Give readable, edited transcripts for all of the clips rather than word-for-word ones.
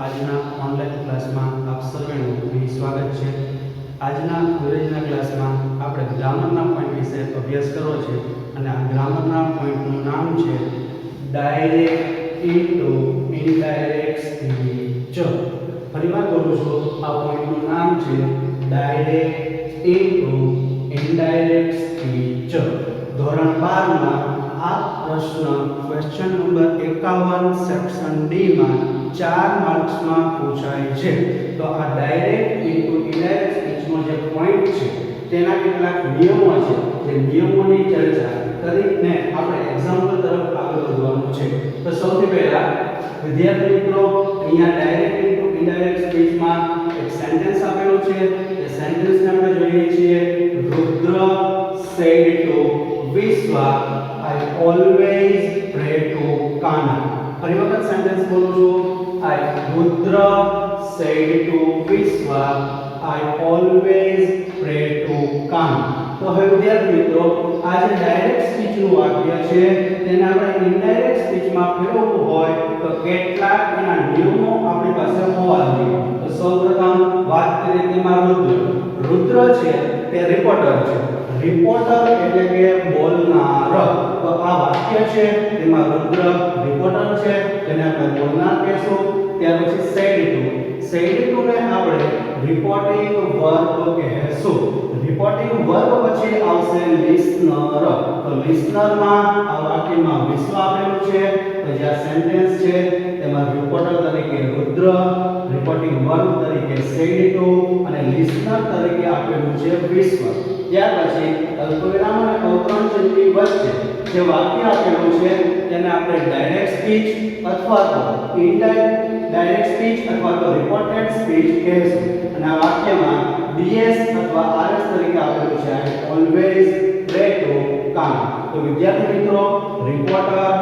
આજના ઓનલાઈન ક્લાસમાં આપ સર્વેનું અહીં સ્વાગત છે। આજના અંગ્રેજીના ક્લાસમાં આપણે ગ્રામરના પોઈન્ટ વિશે અભ્યાસ કરવો છે અને આ ગ્રામરના પોઈન્ટનું નામ છે ડાયરેક્ટ ઇન્ટુ ઇનડાયરેક્ટ સ્પીચ। ફરીવાર બોલું છું, આ પોઈન્ટનું નામ છે ડાયરેક્ટ ઇન્ટુ ઇનડાયરેક્ટ સ્પીચ। ધોરણ 12 માં આ પ્રશ્ન ક્વેશ્ચન નંબર 51 સેક્શન ડી માં 4 માર્ક્સમાં પૂછાય છે। તો આ ડાયરેક્ટ ઇન્ટુ ઇનડાયરેક્ટ સ્પીચનો જે પોઈન્ટ છે તેના કેટલાક નિયમો છે, જે નિયમોની ચર્ચા કરીને આપણે એક્ઝામ્પલ તરફ આગળ વધવાનું છે। તો સૌથી પહેલા વિદ્યાર્થી મિત્રો, અહીંયા ડાયરેક્ટ ઇન્ટુ ઇનડાયરેક્ટ સ્પીચમાં એક સેન્ટેન્સ આપેલું છે। એ સેન્ટેન્સને આપણે જોઈએ છીએ। રુદ્ર said to Vishwa, I always pray to Kana। ફરી વખત સેન્ટેન્સ બોલું છું। રુદ્ર said to Vishwa, I always pray to Kana। તો હવે વિદ્યાર્થી મિત્રો, આ જે ડાયરેક્ટ સ્પીચનું વાક્ય છે તેને આપણે ઇનડાયરેક્ટ સ્પીચમાં ફેરવવું હોય તો કેટલાક એના નિયમો આપણી પાસે હોવા જોઈએ। તો સૌપ્રથમ વાત કરીએ તેમાં રુદ્ર છે તે રિપોર્ટર છે। રિપોર્ટર એટલે કે બોલનાર। તો આ વાક્ય છે તેમાં રુદ્ર રિપોર્ટર છે, તેને આપણે બોલનાર કહેશું। ત્યાર પછી said to ને આપણે રિપોર્ટિંગ વર્બ કહેશું। રિપોર્ટિંગ વર્બ પછી આવશે લિસનર। તો લિસનર માં આ વાક્યમાં વિશ્વ આપેલું છે, તો જે આ સેન્ટેન્સ છે તેમાં રિપોર્ટર તરીકે રુદ્ર, રિપોર્ટિંગ વર્બ તરીકે said to અને લિસનર તરીકે આપેલું છે વિશ્વ। ત્યાર પછી અલ્પવિરામ અને અવતરણ ચિહ્નની વચ્ચે જે વાક્ય આપેલું છે તેને આપણે ડાયરેક્ટ સ્પીચ અથવા તો ઇનડાયરેક્ટ સ્પીચ અથવા તો રિપોર્ટેડ સ્પીચ કહેશું। અને આ વાક્યમાં ds અથવા rs તરીકે આપેલું છે I always pray to Kana। તો વિદ્યાર્થી મિત્રો, રિપોર્ટર,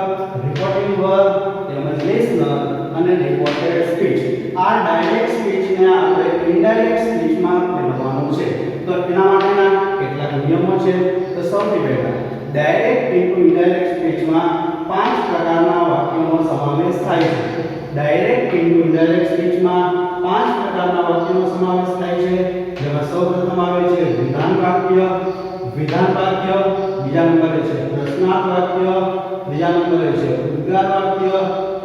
રિપોર્ટિંગ વર્બ તેમજ લિસનર અને રિપોર્ટેડ સ્પીચ આ ડાયરેક્ટ સ્પીચને આપણે ઇનડાયરેક્ટ સ્પીચમાં ફેરવવાનું છે। તો એના માટેના કેટલાક નિયમો છે। તો સૌથી પહેલા ડાયરેક્ટ ઇન્ટુ ઇનડાયરેક્ટ સ્પીચમાં 5 પ્રકારના વાક્યોનો સમાવેશ થાય છે। ડાયરેક્ટ ઇન્ટુ ઇનડાયરેક્ટ સ્પીચમાં 5 પ્રકારના વાક્યોનો સમાવેશ થાય છે, જેમાં સૌપ્રથમ આવે છે વિધાન વાક્ય, બીજા નંબરે છે પ્રશ્નાર્થ વાક્ય, ત્રીજા નંબરે છે ઉદ્ગાર વાક્ય,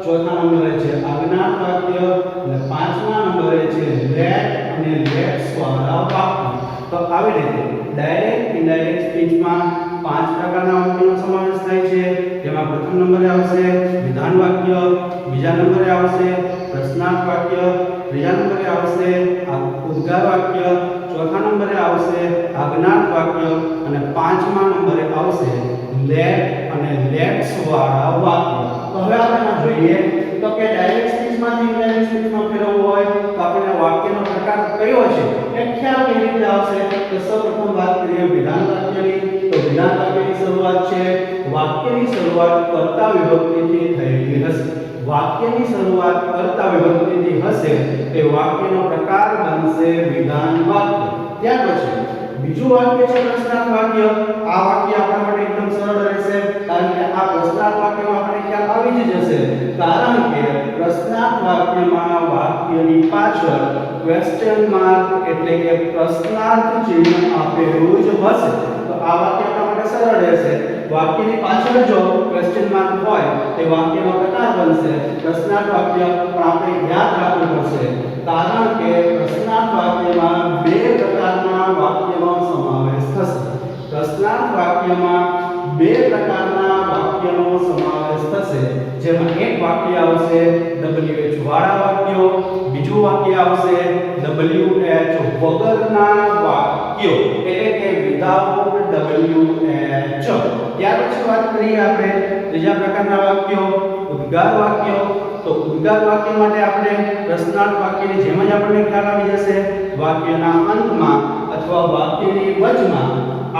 ચોથા નંબરે છે આજ્ઞાર્થ વાક્ય અને પાંચમા નંબરે છે લેટ અને લેટ્સ વાળા વાક્ય। તો આવી રીતે ડાયરેક્ટ ઇનડાયરેક્ટ સ્પીચમાં 5 પ્રકારના વાક્યોનો સમાવેશ થાય છે, જેમાં પ્રથમ નંબરે આવશે વિધાન વાક્ય, બીજા નંબરે આવશે પ્રશ્નાર્થ વાક્ય, ત્રીજા નંબરે આવશે ઉદ્ગાર વાક્ય, ચોથા નંબરે આવશે આજ્ઞાર્થ વાક્ય અને પાંચમા નંબરે આવશે લેટ અને લેટ્સ વાળા વાક્ય। તો હવે આપણે જોઈએ તો કે ડાયરેક્ટ સ્પીચમાંથી ઇનડાયરેક્ટ સ્પીચમાં ફેરવવું હોય તો આપણે વાક્યનો પ્રકાર કયો છે એ ખ્યાલ કેવી રીતે આવશે? તો સૌપ્રથમ વાત કરીએ વિધાન વાક્યની। તો વિધાન વાક્યની શરૂઆત છે વાક્યની શરૂઆત કર્તા વિભક્તિથી થયેલી હશે। વાક્યની શરૂઆત કર્તા વિભક્તિથી હશે તે વાક્યનો પ્રકાર બનશે વિધાન વાક્ય। ત્યાર પછી બીજું વાક્ય છે પ્રશ્નાર્થ વાક્ય। આ વાક્ય આપણા માટે એકદમ સરળ રહેશે, કારણ કે આ પ્રશ્નાર્થ વાક્યમાં આપણે ખ્યાલ આવી જ જશે, કારણ કે પ્રશ્નાર્થ વાક્યમાં વાક્યની પાછળ ક્વેશ્ચન માર્ક એટલે કે પ્રશ્નાર્થ ચિહ્ન આપેલું જ હશે। તો આ વાક્ય આપણા માટે સરળ રહેશે। વાક્યની પાછળ જો ક્વેશ્ચન માર્ક હોય તે વાક્યનો પ્રકાર બનશે પ્રશ્નાર્થ વાક્ય। પણ આપણે યાદ રાખવું પડશે, કારણ કે પ્રશ્નાર્થ વાક્યમાં 2 પ્રકારના વાક્યનો સમાવેશ થશે। પ્રશ્નાર્થ વાક્યમાં 2 પ્રકારના વાક્યનો સમાવેશ થશે, જેમાં એક વાક્ય આવશે WH વાળા વાક્યો, બીજું વાક્ય આવશે WH વગરના વાક્યો એટલે કે વિધાઉટ WH। ત્યાર પછી વાત કરીએ આપણે ત્રીજા પ્રકારના વાક્યો ઉદ્ગાર વાક્યો। તો ઉદ્ગાર વાક્ય માટે આપણે પ્રશ્નાર્થ વાક્યની જેમ જ આપણને ખ્યાલ આવી જશે, વાક્યના અંતમાં અથવા વાક્યની વચમાં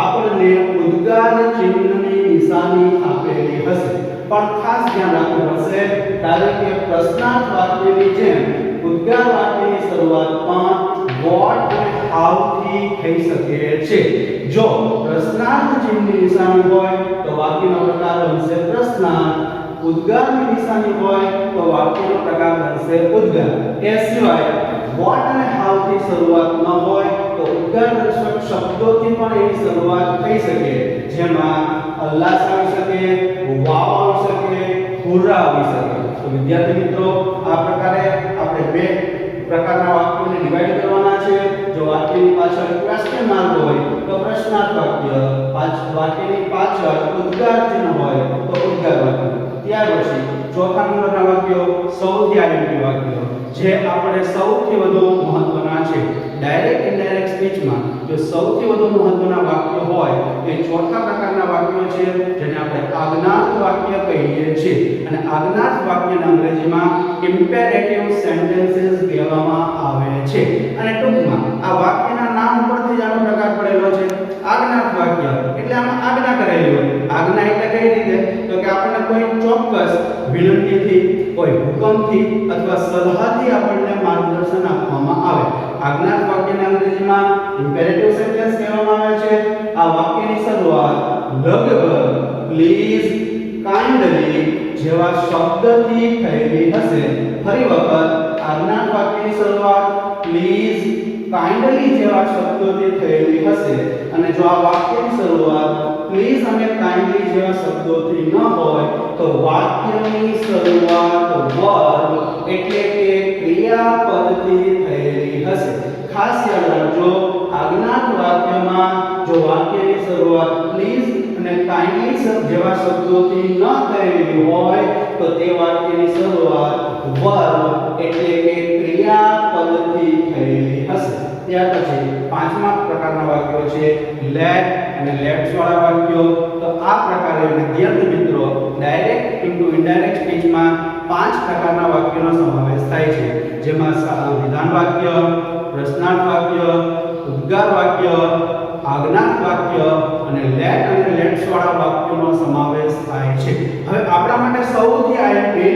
આપણને ઉદ્ગાર ચિહ્નની નિશાની આપેલી હશે। પણ ખાસ ધ્યાન રાખવું પડશે, કારણ કે પ્રશ્નાર્થ વાક્યની જેમ ઉદ્ગાર વાક્યની શરૂઆત પણ વોટ અને હાઉ થી થઈ શકે છે। જો પ્રશ્નાર્થ ચિહ્નની નિશાની હોય તો વાક્યનો પ્રકાર બનશે પ્રશ્નાર્થ, ઉદ્ગારની નિશાની હોય તો વાક્યનો પ્રકાર બનશે ઉદ્ગાર. એ સિવાય વોટ અને હાઉ થી શરૂઆત ન હોય તો ઉદ્ગાર દર્શક શબ્દોથી પણ એની શરૂઆત થઈ શકે, જેમાં અલ્લાહ આવી શકે, વાવ આવી શકે, હુર્રા આવી શકે. તો વિદ્યાર્થી મિત્રો, આ પ્રકારે આપણે બે પ્રકારના વાક્યોને ડિવાઈડ કરવાના છે. જો વાક્યની પાછળ ક્વેશ્ચન માર્ક હોય તો પ્રશ્નાર્થ વાક્ય, વાક્યની પાછળ ઉદ્ગાર ચિહ્ન હોય તો ઉદ્ગાર વાક્ય. ત્યાર પછી ચોથા નંબરના વાક્યો સૌથી આઈએમપી વાક્યો, જે આપણે સૌથી વધુ મહત્વના છે. ડાયરેક્ટ ઇનડાયરેક્ટ સ્પીચમાં જો સૌથી વધુ મહત્વના વાક્યો હોય એ ચોથા પ્રકારના વાક્યો છે, જેને આપણે આજ્ઞાર્થ વાક્ય કહીએ છીએ. અને આજ્ઞાર્થ વાક્યને અંગ્રેજીમાં ઇમ્પેરેટિવ સેન્ટેન્સીસ કહેવામાં આવે છે. અને ટૂંકમાં આ વાક્યના નામ પરથી જ આનો પ્રકાર પડેલો છે. આજ્ઞાર્થ વાક્ય એટલે આમાં આજ્ઞા કરેલી હોય. આજ્ઞા એટલે કઈ રીતે? તો કે આપણને કોઈ ચોક્કસ વિનંતીથી, કોઈ હુકમથી અથવા સલાહથી આપણને માર્ગદર્શન આપવામાં આવે. આજ્ઞાર્થ વાક્યને અંગ્રેજીમાં ઇમ્પેરેટિવ સેન્ટેન્સ કહેવામાં આવે છે. આ વાક્યની શરૂઆત લગભગ, પ્લીઝ, કાઇન્ડલી જેવા શબ્દથી થયેલી હશે. ફરી વખત આજ્ઞાર્થ વાક્યની શરૂઆત પ્લીઝ, કાઇન્ડલી જેવા શબ્દોથી થયેલી હશે. અને જો આ વાક્યની શરૂઆત પ્લીઝ અને કાઇન્ડલી જેવા શબ્દોથી ન હોય તો વાક્યની શરૂઆત વર્બ એટલે કે ક્રિયાપદથી થયેલી હશે. ખાસ યાદ રાખજો, આજ્ઞાર્થ વાક્યમાં જો વાક્યની શરૂઆત પ્લીઝ અને કાઇન્ડલી જેવા શબ્દોથી ન થયેલી હોય તો તે વાક્યની શરૂઆત વર્બ એટલે કે ક્રિયાપદથી થયેલી હશે. ત્યાર પછી પાંચમા પ્રકારના વાક્યો છે લેટ અને લેટ્સ વાળા વાક્યો. તો આ પ્રકારે વિદ્યાર્થી મિત્રો ડાયરેક્ટ ઇન્ટુ ઇનડાયરેક્ટ સ્પીચમાં 5 પ્રકારના વાક્યોનો સમાવેશ થાય છે, જેમાં વિધાન વાક્ય, પ્રશ્નાર્થ વાક્ય, ઉદ્ગાર વાક્ય, આજ્ઞાર્થ વાક્ય અને લેટ્સ વાળા વાક્યોનો સમાવેશ થાય છે. હવે આપણા માટે સૌથી આઈએમપી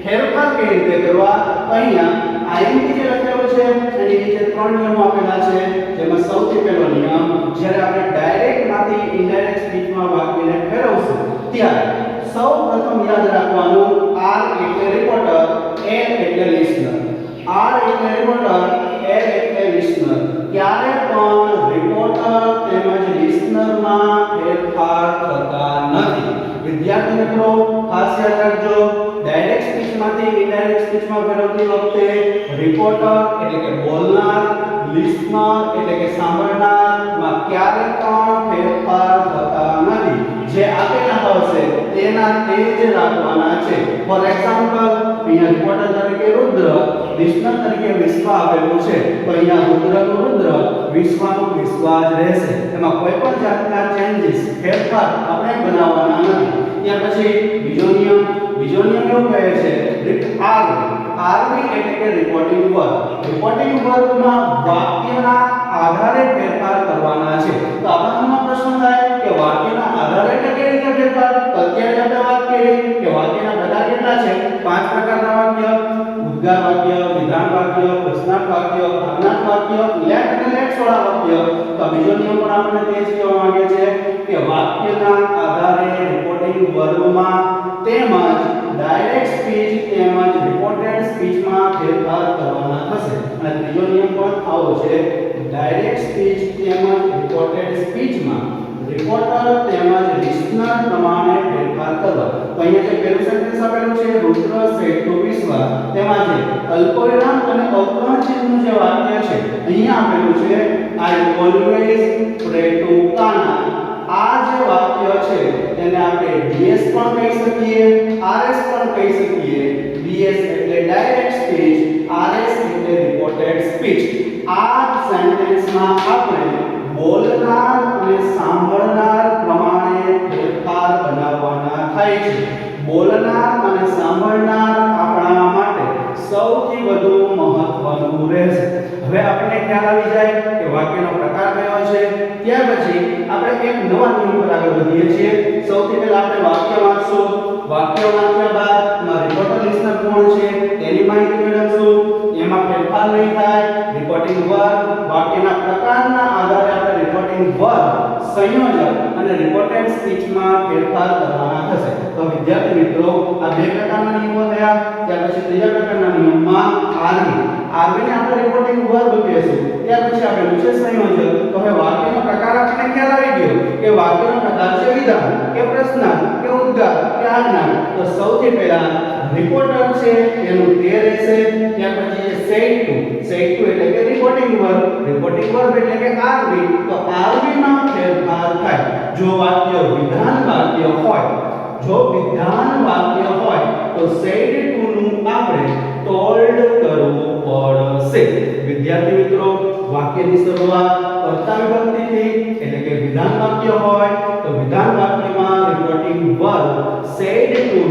ફેરફાર કઈ રીતે કરવા? અહીંયા આઈએમપી જે લખેલું છે એની નીચે 3 નિયમો આપેલા છે, જેમાં સૌથી પહેલો નિયમ, જ્યારે આપણે ડાયરેક્ટ માંથી ઇનડાયરેક્ટ સ્પીચમાં વાક્યને ફેરવશું ત્યારે સૌપ્રથમ યાદ રાખવાનું આર એટલે રિપોર્ટર, એલ એટલે લિસનર. આર એટલે રિપોર્ટર, એલ એટલે લિસનર. ક્યારે પણ રિપોર્ટર તેમજ લિસનરમાં ફેરફાર થતા નથી. વિદ્યાર્થી મિત્રો ખાસ યાદ રાખજો, ડાયરેક્ટ સ્પીચમાંથી ઇનડાયરેક્ટ સ્પીચમાં ફેરવતી વખતે રિપોર્ટર એટલે કે બોલનાર, લિસનર એટલે કે સાંભળનાર માં ક્યારે પણ ફેરફાર થતા નથી. જે આપેલા હશે તેના તે જ રાખવાના છે. ફોર એક્ઝામ્પલ, અહીંયા રિપોર્ટર તરીકે રુદ્ર, લિસનર તરીકે વિશ્વ આપેલું છે, તો અહીંયા રુદ્રનું રુદ્ર, વિશ્વનું વિશ્વ જ રહેશે. એમાં કોઈ પણ જાતના ચેન્જીસ, ફેરફાર આપણે બનાવવાના નથી. ત્યાર પછી બીજો નિયમ એવું કહે છે આરવી એટલે કે રિપોર્ટિંગ વર્બ. રિપોર્ટિંગ વર્બમાં વાક્યના આધારે ફેરફાર કરવાના છે. તો આપણને પ્રશ્ન થાય કે વાક્યના આધારે એટલે કેવી રીતે ફેરફાર? તો અત્યારે આપણે વાત કરી કે વાક્યના પ્રકાર કેટલા છે? 5 પ્રકારના વાક્ય: ઉદ્ગાર વાક્ય, વિધાન વાક્ય, પ્રશ્નાર્થ વાક્ય, આજ્ઞાર્થ વાક્ય, લેટ અને લેટ્સ વાળા વાક્ય. તો બીજો નિયમ પણ આપણને તે જ કહેવા માંગે છે કે વાક્યના આધારે રિપોર્ટિંગ વર્બમાં તેમજ ડાયરેક્ટ સ્પીચ તેમજ રિપોર્ટેડ સ્પીચમાં ફેરફાર કરવાના થશે. અને ત્રીજો નિયમ પણ આવો છે, ડાયરેક્ટ સ્પીચ તેમજ રિપોર્ટેડ સ્પીચમાં રિપોર્ટર તેમજ લિસનર પ્રમાણે ફેરફાર કરવા. તો અહીંયા જે પહેલું સેન્ટેન્સ આપેલું છે રુદ્ર સેડ ટુ વિશ્વ, તેમાં જે અલ્પવિરામ અને અવતરણ ચિહ્નનું જે વાક્ય છે અહીંયા આપેલું છે આઈ ઓલવેઝ પ્રે ટુ કાના. આ જે વાક્ય છે તેને આપણે ડીએસ પણ કહી શકીએ, આરએસ પણ કહી શકીએ. ડીએસ એટલે ડાયરેક્ટ સ્પીચ, આરએસ એટલે રિપોર્ટેડ સ્પીચ. આ સેન્ટેન્સમાં આપણે બોલનાર અને સાંભળનાર પ્રમાણે ફેરફાર બનાવવાના થાય છે. બોલનાર અને સાંભળનાર આપણા માટે સૌથી વધુ મહત્વનું રહેશે. હવે આપણને ખ્યાલ આવી જાય કે વાક્યનો પ્રકાર કયો છે. ત્યાર પછી આપણે એક નવા નિયમ પર આગળ વધીએ છીએ. સૌથી પહેલા આપણે વાક્ય વાંચશું. વાક્ય વાંચ્યા બાદ એમાં રિપોર્ટર લિસનર કોણ છે તેની માહિતી મેળવશું. એમાં ફેરફાર નહીં થાય. રિપોર્ટિંગ વર્બ, વાક્યના પ્રકારના આધારે આપણે રિપોર્ટિંગ વર્બ, સંયોજક અને રિપોર્ટેડ સ્પીચમાં ફેરફાર કરવાના થશે. તો વિદ્યાર્થી મિત્રો આ બે પ્રકારના નિયમો થયા. ત્યાર પછી ત્રીજા પ્રકારના નિયમમાં આરવી ને આપણે રિપોર્ટિંગ વર્બ કહીશું. ત્યાર પછી આપેલું છે સંયોજક. તો હવે વાક્યનો પ્રકાર આપણને ખ્યાલ આવી ગયો કે વાક્યનો પ્રકાર છે વિધાન કે પ્રશ્નાર્થ કે ઉદ્ગાર કે આજ્ઞા. તો સૌથી પહેલા રિપોર્ટર છે એનું તે રહેશે. ત્યાર પછી સેડ ટુ એટલે કે રિપોર્ટિંગ વર્બ એટલે કે આરવી. તો આરવી માં ફેરફાર થાય જો વાક્ય વિધાન વાક્ય હોય તો સેડ ટુ નું આપણે ટોલ્ડ કરવું પડશે. વિદ્યાર્થી મિત્રો વાક્યની શરૂઆત કર્તા વિભક્તિથી એટલે કે વિધાન વાક્ય હોય તો વિધાન વાક્યમાં reporting verb said to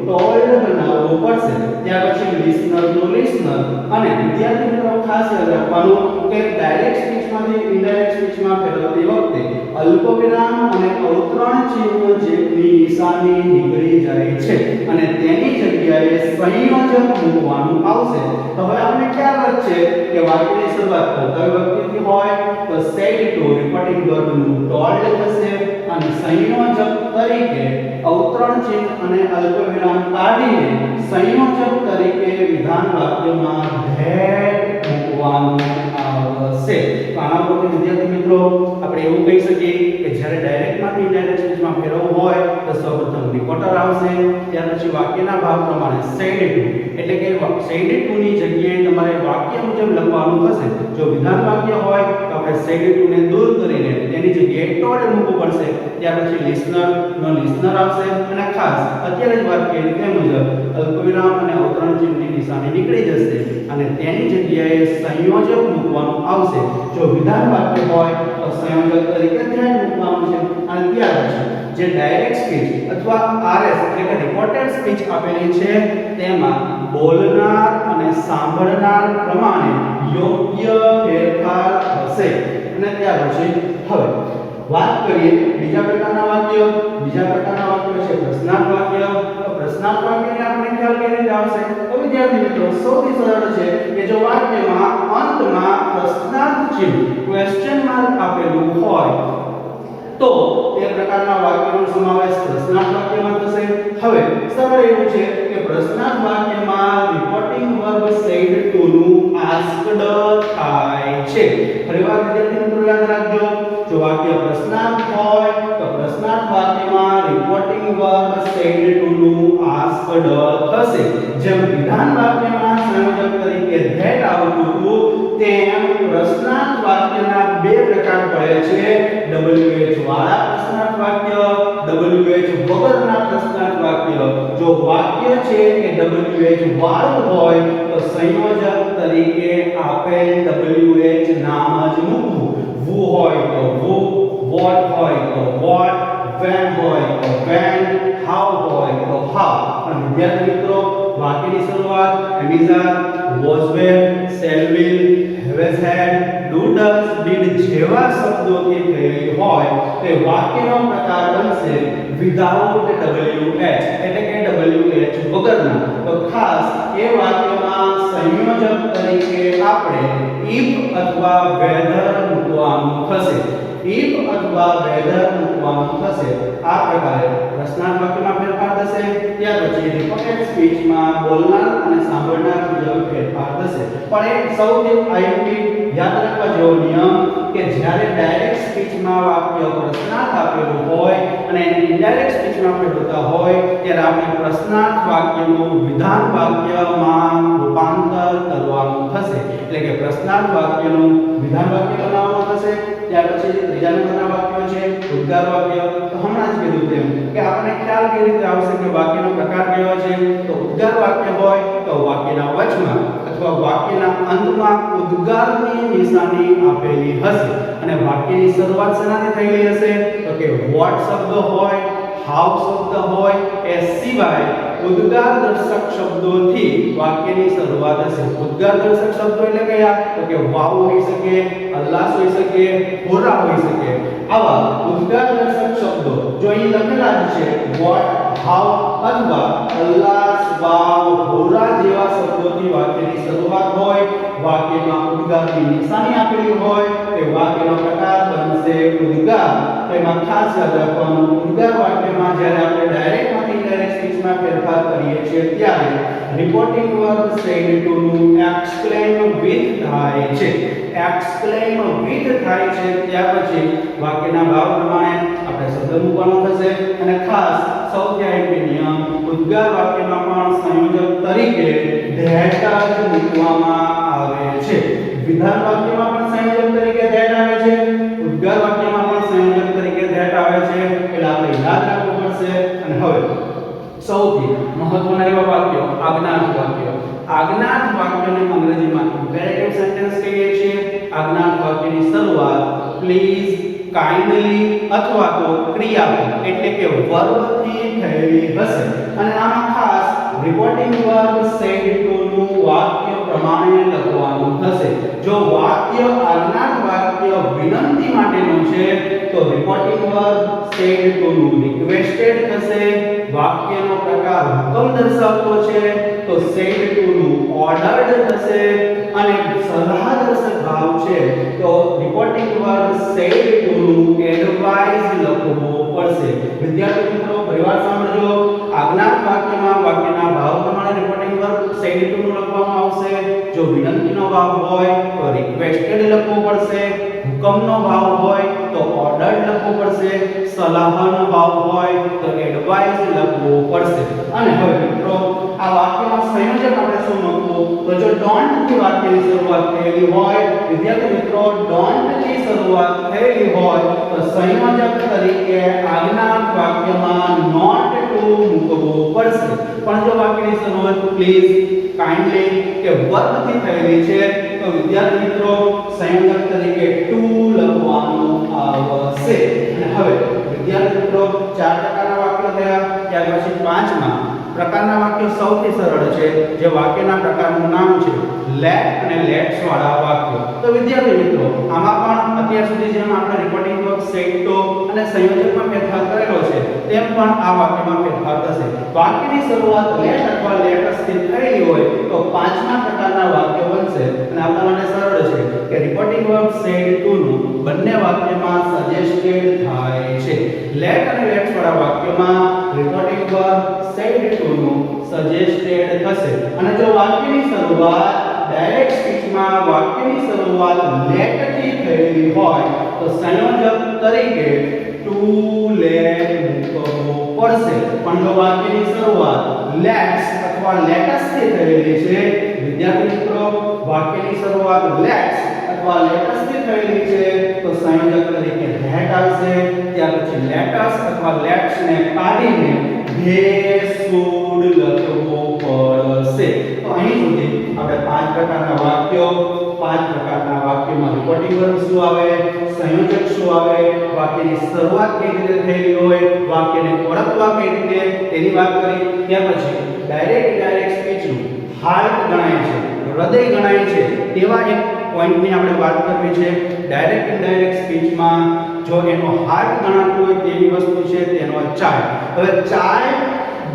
told બનાવવું પડશે. ત્યાર પછી લિસનર નું લિસનર. અને વિદ્યાર્થી મિત્રો ખાસ યાદ રાખવાનું કે ડાયરેક્ટ સ્પીચમાંથી ઇનડાયરેક્ટ સ્પીચમાં ફેરવતી વખતે અલ્પવિરામ અને અવતરણ ચિહ્ન જેની નિશાની નીકળી જાય છે અને તેની જગ્યાએ સંયોજક મૂકવાનું આવશે. તો હવે આપણે ખ્યાલ છે કે વાક્યની શરૂઆત કર્તા વિભક્તિથી હોય તો સેડ ટુ રિપોર્ટિંગ વર્બનું ટોલ્ડ થશે અને સંયોજક તરીકે અવતરણ ચિહ્ન અને અલ્પવિરામ કાઢીને સંયોજક તરીકે વિધાન વાક્યમાં ધેટ મૂકવાનું આવશે. તો આના પરથી વિદ્યાર્થી મિત્રો આપણે એવું કહી શકીએ કે જ્યારે ડાયરેક્ટમાંથી ઇનડાયરેક્ટ સ્પીચમાં ફેરવવું હોય તો સૌપ્રથમ રિપોર્ટર આવશે. ત્યાર પછી વાક્યના ભાગ પ્રમાણે સેડ ટુ એટલે કે સેડ ટુ ની જગ્યાએ તમારે વાક્ય મુજબ લખવાનું થશે. જો વિધાન વાક્ય હોય તો આપણે સેડ ટુ ને દૂર કરીને તેની જગ્યાએ ટોલ્ડ મૂકવું પડશે. ત્યાર પછી લિસનર આવશે અને ખાસ અત્યારે જ વાત કરી તે મુજબ અલ્પવિરામ અને અવતરણ ચિહ્નની નિશાની નીકળી જશે અને તેની જગ્યાએ સંયોજક મૂકવાનું આવશે. જો વિધાન વાક્ય હોય તો સંયોજક તરીકે ધ્યાન મૂકવાનું છે. અને ત્યાર પછી જે ડાયરેક્ટ સ્પીચ અથવા આરએસ એટલે કે રિપોર્ટેડ સ્પીચ આપેલી છે તેમાં બોલનાર અને સાંભળનાર પ્રમાણે યોગ્ય ફેરફાર થશે. અને ત્યાર પછી હવે વાત કરીએ બીજા પ્રકારના વાક્ય છે પ્રશ્નાર્થ વાક્ય. તો પ્રશ્નાર્થ વાક્યને આપણે ખ્યાલ કેવી રીતે આવશે? તો વિદ્યાર્થી મિત્રો સૌથી સરળ છે કે જો વાક્યમાં અંતમાં પ્રશ્નાર્થ ચિહ્ન ક્વેશ્ચન માર્ક આપેલું હોય તો તે પ્રકારના વાક્યનો સમાવેશ પ્રશ્નાર્થ વાક્યમાં થશે. હવે સરળ એવું છે કે પ્રશ્નાર્થ વાક્યમાં રિપોર્ટિંગ વર્બ સેડ ટુ નું આસ્ક્ડ થાય છે. ફરીવાર વિદ્યાર્થી મિત્રો યાદ રાખજો જો વાક્ય પ્રશ્નાર્થ હોય તો પ્રશ્નાર્થ વાક્યમાં રિપોર્ટિંગ વર્બ સેડ ટુ નું આસ્ક્ડ થશે. જેમ વિધાન વાક્યમાં સંયોજક તરીકે ધેટ આવતું હતું તેમ પ્રશ્નાર્થ વાક્યના બે પ્રકાર પડે છે WH વાળા પ્રશ્નાર્થ વાક્ય WH વગરના પ્રશ્નાર્થ વાક્ય. જો વાક્ય છે કે WH વાળું હોય તો સંયોજક તરીકે આપેલ WH નામ જ મૂકવું. who હોય તો who, what હોય તો what, when હોય તો when, how હોય તો how. પણ વિદ્યાર્થી મિત્રો વાક્યની શરૂઆત એમિઝા, was were, shall will, has had, do does, did જેવા શબ્દોથી થયેલી હોય તે વાક્યનો પ્રકાર બનશે વિધાઉટ WH એટલે કે WH વગરના. તો ખાસ એ વાક્યમાં સંયોજક તરીકે આપણે if અથવા whether મૂકવાનું થશે. આ પ્રકારે પ્રશ્નાર્થ વાક્યમાં ફેરફાર થશે. ત્યાર પછી રિપોર્ટેડ સ્પીચમાં બોલનાર અને સાંભળનાર મુજબ ફેરફાર થશે. પણ એક સૌથી આઈએમપી યાદ રાખવા જેવો નિયમ કે જ્યારે ડાયરેક્ટ સ્પીચમાં વાક્ય પ્રશ્નાર્થ આપેલું હોય અને એને ઇનડાયરેક્ટ સ્પીચમાં ફેરવતા હોય ત્યારે આપણે પ્રશ્નાર્થ વાક્યનું વિધાન વાક્યમાં રૂપાંતર કરવાનું થશે. એટલે કે પ્રશ્નાર્થ વાક્યનું વિધાન વાક્ય બનાવવાનું થશે. ત્યાર પછી ત્રીજા નંબરના વાક્યો છે ઉદ્ગાર વાક્ય. તો હમણાં જ કીધું તેમ કે આપણે ખ્યાલ કેવી રીતે આવશે કે વાક્યનો પ્રકાર કેવો છે? તો ઉદ્ગાર વાક્ય હોય તો વાક્યના વચમાં અથવા વાક્યના અંતમાં ઉદ્ગારની નિશાની આપેલી હશે અને વાક્યની શરૂઆત શેનાથી થયેલી હશે? તો કે what શબ્દ હોય, how શબ્દ હોય એ સિવાય ઉદ્ગાર દર્શક શબ્દોથી વાક્યની શરૂઆત હશે. ઉદ્ગાર દર્શક શબ્દો એટલે કયા? તો કે વાવ હોઈ શકે, અલ્લાહ હોઈ શકે, હોરા હોઈ શકે. આવા ઉદ્ગાર દર્શક શબ્દો જો અહીં લખેલા છે what, how અથવા અલ્લાહ, વાવ, હોરા જેવા શબ્દોથી વાક્યની શરૂઆત હોય, વાક્યમાં ઉદ્ગારની નિશાની આપેલી હોય તે વાક્યનો પ્રકાર બનશે ઉદ્ગાર. એમાં ખાસ યાદ રાખવાનું, ઉદ્ગાર વાક્યમાં જ્યારે આપણે ડાયરેક્ટમાંથી ઇનડાયરેક્ટ સ્પીચમાં ફેરફાર કરીએ છીએ ત્યારે રિપોર્ટિંગ વર્બ સેડ ટુ નું એક્સક્લેમ વિથ થાય છે. એક્સક્લેમ વિથ થાય છે ત્યાર પછી વાક્યના ભાવ પ્રમાણે આપણે શબ્દ મૂકવાનો થશે. અને ખાસ સૌથી આઈપી નિયમ, ઉદ્ગાર વાક્યમાં પણ સંયોજક તરીકે ધેટ જ મૂકવામાં આવે છે. વિધાન વાક્યમાં પણ સંયોજક તરીકે ધેટ આવે છે, ઉદ્ગાર વાક્યમાં પણ સંયોજક તરીકે ધેટ આવે છે. એટલે આપણે યાદ રાખવું પડશે. અને હવે સૌથી મહત્વના એવા વાક્યો આજ્ઞાર્થ વાક્યો. આજ્ઞાર્થ વાક્યને અંગ્રેજીમાં ઇમ્પેરેટિવ સેન્ટેન્સ કહીએ છીએ. આજ્ઞાર્થ વાક્યની શરૂઆત પ્લીઝ, કાઇન્ડલી અથવા તો ક્રિયાપદ એટલે કે વર્બથી થયેલી હશે. અને આમાં ખાસ રિપોર્ટિંગ વર્બ સેડ ટુ નું વાક્ય પ્રમાણે લખવાનું થશે. જો વાક્ય આજ્ઞાર્થ વાક્ય વિનંતી માટેનું છે તો રિપોર્ટિંગ વર્બ સેડ ટુ નું રિક્વેસ્ટેડ થશે. વાક્યનો પ્રકાર હુકમ દર્શાવતો છે તો સેડ ટુ નું ઓર્ડર્ડ થશે. અને સલાહદર્શક ભાવ છે તો રિપોર્ટિંગ વર્બ સેડ ટુ નું એડવાઇઝ લખવો પડશે. વિદ્યાર્થી મિત્રો પરિવાર સાંભળજો. આજ્ઞાર્થ વાક્યમાં વાક્યના ભાવ પ્રમાણે રિપોર્ટિંગ વર્બ સેડ ટુ નું લખવામાં આવશે. જો વિનંતીનો ભાવ હોય તો રિક્વેસ્ટેડ લખવો પડશે. હુકમનો ભાવ હોય તો ઓર્ડર્ડ લખવો પડશે. સલાહનો ભાવ હોય તો એડવાઇઝ લખવો પડશે. અને હવે મિત્રો આ વાક્યમાં સંયોજક આપણે શું મૂકવું? તો જો ડોન્ટ થી વાક્યની શરૂઆત થયેલી હોય, વિદ્યાર્થી મિત્રો ડોન્ટ થી શરૂઆત થયેલી હોય તો સંયોજક તરીકે આજ્ઞાર્થ વાક્યમાં નોટ ટુ મૂકવું પડશે. પણ જો વાક્યની શરૂઆત પ્લીઝ, કાઇન્ડલી કે વર્બ થી થયેલી છે તો વિદ્યાર્થી મિત્રો સંયોજક તરીકે ટુ લખવાનું આવશે. અને હવે વિદ્યાર્થી મિત્રો 4 પ્રકારના વાક્યો થયા. ત્યાર પછી 5મા પ્રકારના વાક્યો સૌથી સરળ છે, જે વાક્યના પ્રકારનું નામ છે લેટ અને લેટ્સ વાળા વાક્યો. તો વિદ્યાર્થી મિત્રો આમાં પણ અત્યાર સુધી જેમ આપણે રિપોર્ટિંગ વર્બ સેડ ટુ અને સંયોજકમાં ફેરફાર કરેલો છે તેમ પણ આ વાક્યમાં ફેરફાર થશે. વાક્યની શરૂઆત લેટ અથવા લેટસ થી થયેલી હોય તો 5મા પ્રકારના વાક્યો બનશે. અને આપણા માટે સરળ છે કે રિપોર્ટિંગ વર્બ સેડ ટુ નું બંને વાક્યમાં સજેસ્ટેડ થાય છે. લેટ અને લેટ્સ વાળા વાક્યમાં રિપોર્ટિંગ વર્બ સેડ ટુ નું સજેસ્ટેડ થશે. અને જો વાક્યની શરૂઆત ડાયરેક્ટ સ્પીચમાં વાક્યની શરૂઆત લેટ થી થયેલી હોય તો સંયોજક તરીકે ટુ લેટ મૂકવું પડશે. પણ જો વાક્યની શરૂઆત લેટ્સ અથવા લેટસ થી થયેલી છે, વિદ્યાર્થી મિત્રો વાક્યની શરૂઆત લેટ્સ અથવા લેટસ થી થયેલી છે તો સંયોજક તરીકે ધેટ આવશે. ત્યાર પછી લેટસ અથવા લેટ્સ ને કાઢીને ધે શુડ લખવો પડશે. તો અહીં સુધી આપણે 5 પ્રકારના વાક્યો, 5 પ્રકારના વાક્યમાં રિપોર્ટિંગ વર્બ શું આવે, સંયોજક શું આવે, વાક્યની શરૂઆત કેવી રીતે થયેલી હોય, વાક્યને ઓળખવા કેવી રીતે તેની વાત કરી. ત્યાર પછી ડાયરેક્ટ ઇનડાયરેક્ટ સ્પીચનું હાર્ટ ગણાય છે, હૃદય ગણાય છે તેવા એક પોઈન્ટની આપણે વાત કરવી છે. ડાયરેક્ટ ઇનડાયરેક્ટ સ્પીચમાં જો એનો હાર્ટ ગણાતું હોય તેવી વસ્તુ છે તેનો ચાર્ટ. હવે ચાર્ટ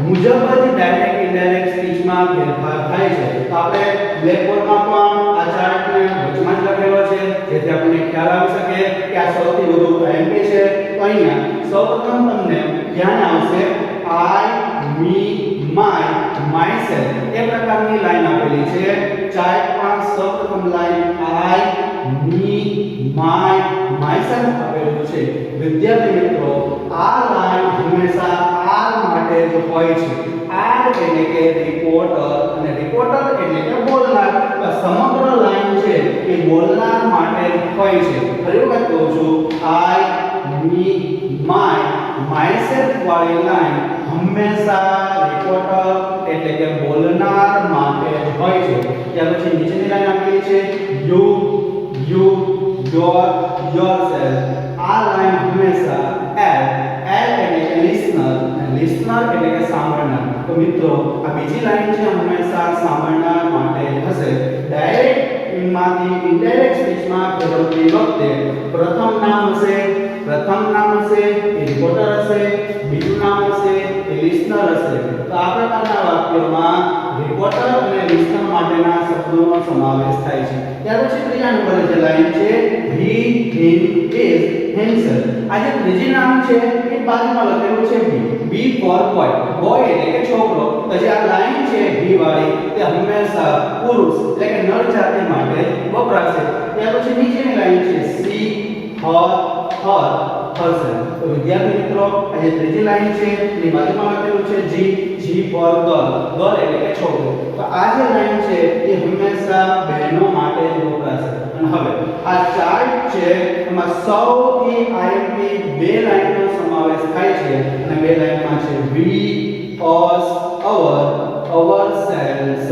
મુજબ જ ડાયરેક્ટ ઇનડાયરેક્ટ સ્પીચમાં ફેરફાર થાય છે. તો આપણે બ્લેકબોર્ડમાં પણ આ ચાર્ટને વચમાં જ લખેલો છે જેથી આપણને ખ્યાલ આવી શકે કે આ સૌથી વધુ આઈએમપી છે. તો અહીંયા સૌપ્રથમ તમને ધ્યાન આવશે આઈ, મી, માય, માયસેલ્ફ એ પ્રકારની લાઈન આપેલી છે. ચાર્ટમાં સૌપ્રથમ line I, me, my, myself આપેલું છે. વિદ્યાર્થી મિત્રો આ લાઈન હંમેશા આર માટે જ હોય છે. આર એટલે કે રિપોર્ટર અને રિપોર્ટર એટલે કે બોલનાર. સમગ્ર લાઈન છે એ બોલનાર માટે જ હોય છે. ફરી વખત કહું છું આઈ, મી, માય, માયસેલ્ફ વાળી લાઈન હંમેશા રિપોર્ટર એટલે કે બોલનાર માટે જ હોય છે. ત્યાર પછી નીચેની લાઈન આપેલી છે યુ, યોર, યોરસેલ્ફ. આ લાઈન હંમેશા એલ એટલે કે લિસનર અને લિસનર એટલે કે સાંભળનાર. તો મિત્રો આ બીજી લાઈન છે હંમેશા સાંભળનાર માટે હશે. ડાયરેક્ટ માંથી ઇનડાયરેક્ટ સ્પીચમાં ફેરવતી વખતે પ્રથમ નામ હશે એ રિપોર્ટર હશે, બીજું નામ હશે એ લિસનર લિસનર હશે. તો આ પ્રકારના વાક્યોમાં રિપોર્ટર અને લિસનર માટેના શબ્દોનો સમાવેશ થાય છે. ત્યાર પછી ત્રીજા નંબરે જે લાઈન છે he, him, his, himself. આ જે ત્રીજી નામ છે એ બાજુમાં લખેલું છે b for boy. boy એટલે કે છોકરો. તો જે આ લાઈન છે he વાળી તે હંમેશા પુરુષ એટલે કે નર જાતિ માટે વપરાશે. ત્યાર પછી નીચેની લાઈન છે she, her, herself. તો વિદ્યાર્થી મિત્રો આ જે ત્રીજી લાઈન છે એની બાજુમાં લખેલું છે g for girl એટલે કે છોકરો. તો આ જે લાઈન છે એ હંમેશા બહેનો માટે જ વપરાશે. અને હવે આ ચાર્ટ છે એમાં સૌથી આઈએમપી બે લાઈનનો સમાવેશ થાય છે અને બે લાઈનમાં છે we, us, ourselves.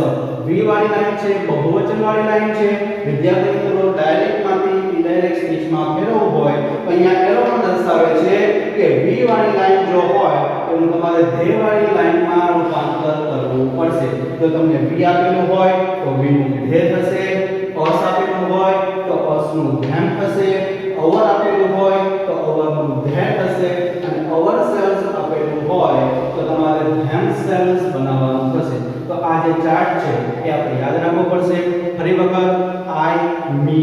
વી વાળી લાઈન છે બહુવચન વાળી લાઈન છે. વિદ્યાર્થી મિત્રો ડાયરેક્ટ માંથી ઇનડાયરેક્ટ સ્પીચમાં ફેરવવું હોય તો અહીંયા એરો પણ દર્શાવે છે કે વી વાળી લાઈન જો હોય તો એનું તમારે ધે વાળી લાઈનમાં રૂપાંતર કરવું પડશે. જો તમને વી આપેલું હોય તો વી નું ધે થશે, અસ આપેલું હોય તો અસ નું ધ્યાન થશે, અવર આપેલું હોય તો અવર નું ધ્યાન થશે અને ourselves આપેલું હોય તો તમારે themselves બનાવવાનું થશે. તો આ જે ચાર્ટ છે એ આપણે યાદ રાખવો પડશે. ફરી વખત I, me,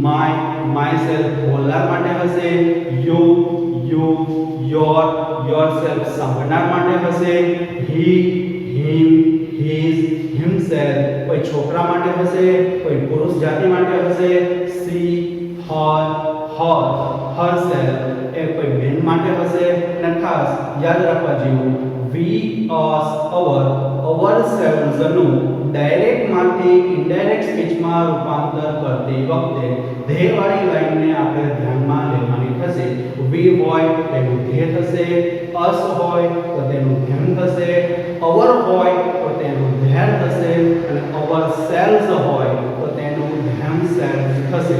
my, myself બોલનાર માટે હશે, you, your, yourself સાંભળનાર માટે હશે, he, him, his, himself કોઈ છોકરા માટે હશે, કોઈ પુરુષ જાતિ માટે હશે, she, her, herself એ કોઈ બેન માટે હશે. અને ખાસ યાદ રાખવા જેવું we, us, ourselves નું ડાયરેક્ટ માંથી ઇનડાયરેક્ટ સ્પીચમાં રૂપાંતર કરતી વખતે ધે વાળી લાઈનને આપણે ધ્યાનમાં લેવાની થશે. we હોય તેનું ધે થશે, us હોય તો તેનું ધ્યાન થશે, our હોય તો તેનું ધ્યાન થશે અને ourselves હોય તો તેનું themselves થશે.